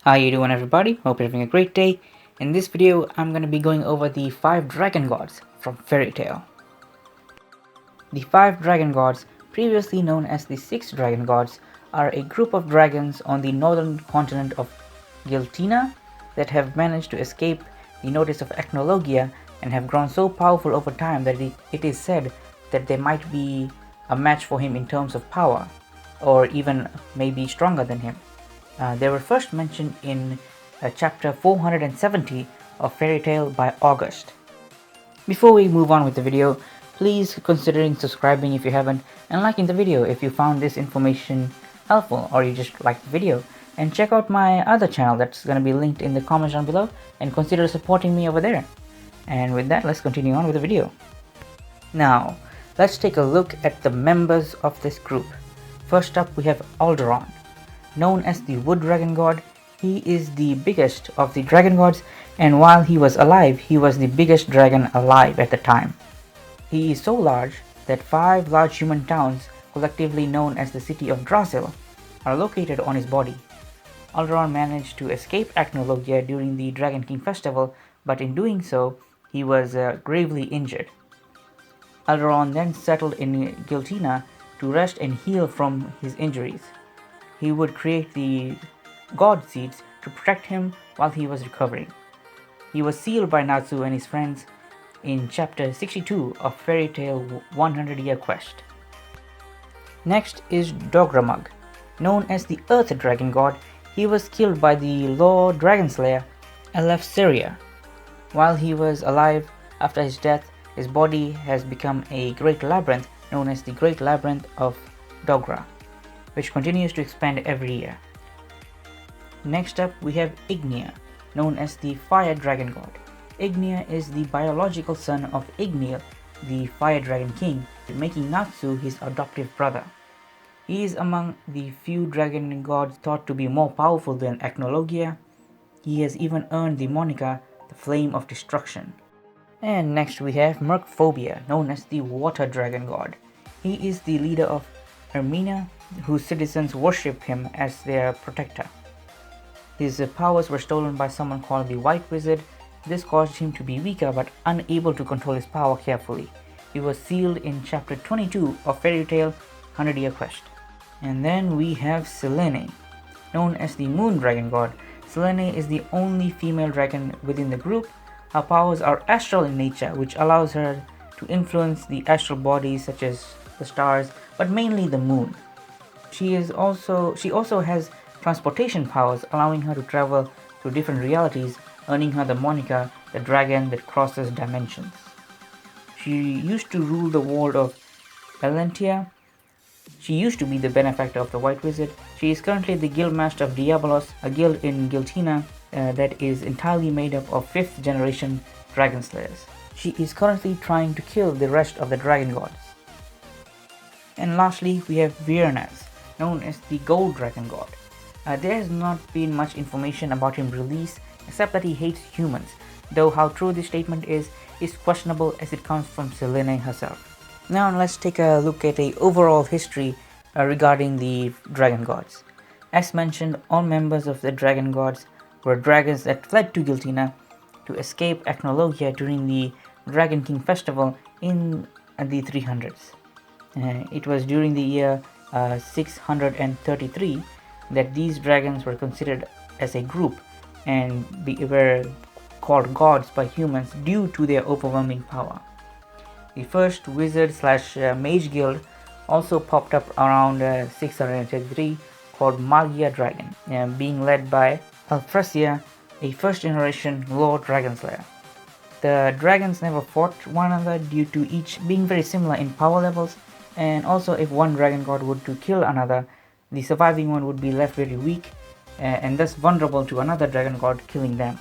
How you doing, everybody? Hope you're having a great day. In this video, I'm going to be going over the 5 dragon gods from Fairy Tail. The 5 dragon gods, previously known as the 6 dragon gods, are a group of dragons on the northern continent of Giltina that have managed to escape the notice of Echnologia and have grown so powerful over time that it is said that they might be a match for him in terms of power, or even maybe stronger than him. They were first mentioned in chapter 470 of Fairy Tail by August. Before we move on with the video, please consider subscribing if you haven't, and liking the video if you found this information helpful or you just liked the video. And check out my other channel that's going to be linked in the comments down below, and consider supporting me over there. And with that, let's continue on with the video. Now, let's take a look at the members of this group. First up, we have Alderaan. Known as the Wood Dragon God, he is the biggest of the dragon gods, and while he was alive, he was the biggest dragon alive at the time. He is so large that 5 large human towns, collectively known as the city of Drasil, are located on his body. Alderaan managed to escape Echnologia during the Dragon King festival, but in doing so, he was gravely injured. Alderaan then settled in Giltina to rest and heal from his injuries. He would create the God Seeds to protect him while he was recovering. He was sealed by Natsu and his friends in chapter 62 of Fairy Tail 100-Year Quest. Next is Dogramug. Known as the Earth Dragon God, he was killed by the Lord Dragonslayer Eleftheria. While he was alive, after his death, his body has become a great labyrinth known as the Great Labyrinth of Dogra, which continues to expand every year. Next up, we have Igneel, known as the Fire Dragon God. Igneel is the biological son of Igneel, the Fire Dragon King, making Natsu his adoptive brother. He is among the few dragon gods thought to be more powerful than Echnologia. He has even earned the moniker the Flame of Destruction. And next we have Merkphobia, known as the Water Dragon God. He is the leader of Hermina, whose citizens worship him as their protector. His powers were stolen by someone called the White Wizard. This caused him to be weaker but unable to control his power carefully. He was sealed in chapter 22 of Fairy Tail 100-Year Quest. And then we have Selene, known as the Moon Dragon God. Selene is the only female dragon within the group. Her powers are astral in nature, which allows her to influence the astral bodies such as the stars, but mainly the moon. She also has transportation powers, allowing her to travel through different realities, earning her the moniker the dragon that crosses dimensions. She used to rule the world of Elentia. She used to be the benefactor of the White Wizard. She is currently the Guildmaster of Diabolos, a guild in Giltina that is entirely made up of 5th generation dragon slayers. She is currently trying to kill the rest of the dragon gods. And lastly, we have Viernaz, known as the Gold Dragon God. There has not been much information about him released, except that he hates humans, though how true this statement is questionable as it comes from Selene herself. Now let's take a look at the overall history regarding the dragon gods. As mentioned, all members of the dragon gods were dragons that fled to Giltina to escape Echnologia during the Dragon King festival in the 300s. It was during the year 633 that these dragons were considered as a group and were called gods by humans due to their overwhelming power. The first wizard/mage guild also popped up around 633 called Magia Dragon, being led by Alfresia, a first generation Lord Dragonslayer. The dragons never fought one another due to each being very similar in power levels, and also if one dragon god would to kill another, the surviving one would be left very weak and thus vulnerable to another dragon god killing them.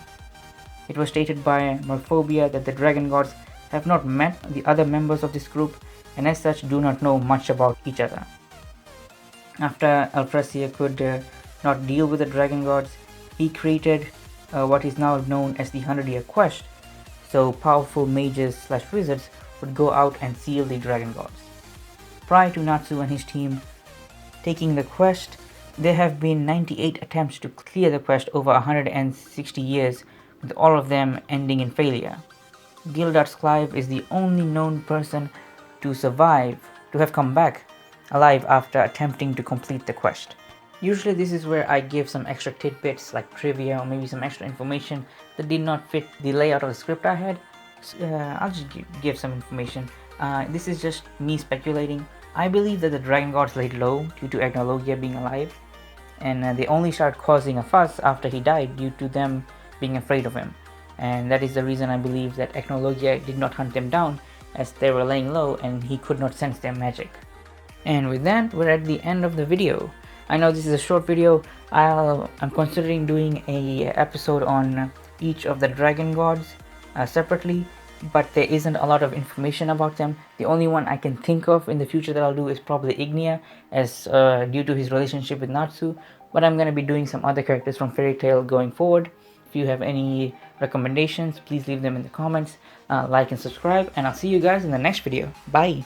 It was stated by Merkphobia that the dragon gods have not met the other members of this group and as such do not know much about each other. After Alfresia could not deal with the dragon gods, he created what is now known as the 100-Year Quest, so powerful mages/wizards would go out and seal the dragon gods. Prior to Natsu and his team taking the quest, There have been 98 attempts to clear the quest over 160 years, with all of them ending in failure. Gildart's Clive is the only known person to survive, to have come back alive after attempting to complete the quest. Usually this is where I give some extra tidbits like trivia or maybe some extra information that did not fit the layout of the script I had. I'll just give some information. This is just me speculating. I believe that the dragon gods laid low due to Agnologia being alive, and they only started causing a fuss after he died due to them being afraid of him. And that is the reason I believe that Agnologia did not hunt them down, as they were laying low and he could not sense their magic. And with that, we're at the end of the video. I know this is a short video. I'm considering doing a episode on each of the dragon gods separately, but there isn't a lot of information about them. The only one I can think of in the future that I'll do is probably Igneel, as due to his relationship with Natsu, but I'm going to be doing some other characters from Fairy Tail going forward. If you have any recommendations, please leave them in the comments, like and subscribe, and I'll see you guys in the next video. Bye!